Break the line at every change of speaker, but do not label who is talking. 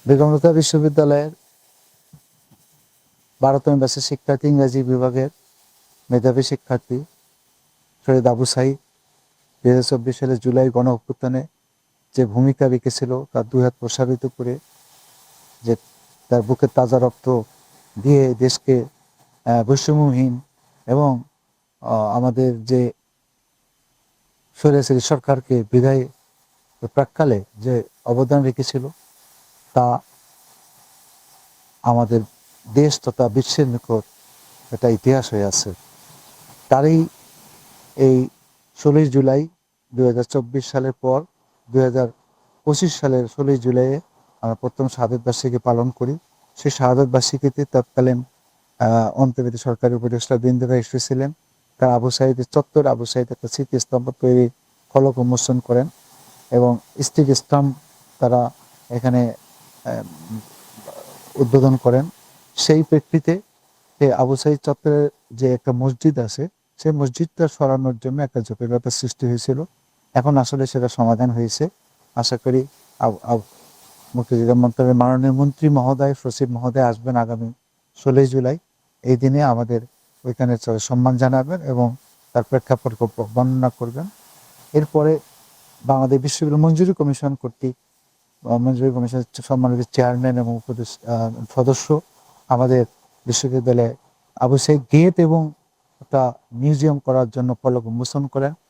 বেগম রোকেয়া বিশ্ববিদ্যালয়ের 12তম ব্যাচের শিক্ষার্থী, ইংরেজি বিভাগের মেধাবী শিক্ষার্থী শহীদ আবু সাঈদ 2024 সালের জুলাই গণ অভ্যুত্থানে যে ভূমিকা রেখেছিল তার দুই হাত প্রসারিত করে, যে তার বুকের তাজা রক্ত দিয়ে দেশকে বৈষম্যহীন এবং আমাদের যে স্বৈরাচারী সরকারকে বিদায় প্রাক্কালে যে অবদান রেখেছিল তা আমাদের দেশ তথা বিশ্বের নিকট একটা ইতিহাস হয়ে আছে। তারই এই 16 জুলাই 2024 সালের পর 2025 সালের 16 জুলাইয়ে আমরা প্রথম শাহাদত বার্ষিকী পালন করি। সেই শাহাদত বার্ষিকীতে তৎকালীন অন্তর্বর্তী সরকারের উপদেষ্টা বৃন্দরা এসেছিলেন। তারা আবু সাঈদের চত্বর, আবু সাঈদ একটা স্মৃতিস্তম্ভ তৈরি ফলক উন্মোচন করেন এবং স্টিক স্টাম্প তারা এখানে উদ্বোধন করেন। সেই প্রেক্ষিতে আবু সাঈদ চত্বরের যে একটা মসজিদ আছে, সেই মসজিদটা সরানোর জন্য একটা জটিলতার সৃষ্টি হয়েছিল। এখন আসলে সেটা সমাধান হয়েছে। আশা করি মুক্তিযোদ্ধা মন্ত্রণালয়ের মাননীয় মন্ত্রী মহোদয়, সচিব মহোদয় আসবেন আগামী 16 জুলাই। এই দিনে আমাদের ওইখানে সম্মান জানাবেন এবং তার প্রেক্ষাপট বর্ণনা করবেন। এরপরে বাংলাদেশ বিশ্ববিদ্যালয় মঞ্জুরি কমিশন কর্তৃক মঞ্জুরি কমিশনের সম্মানিত চেয়ারম্যান এবং সদস্য আমাদের বিশ্ববিদ্যালয়ে আবু সাঈদ গেট এবং একটা মিউজিয়াম করার জন্য ফলক উন্মোচন করেন।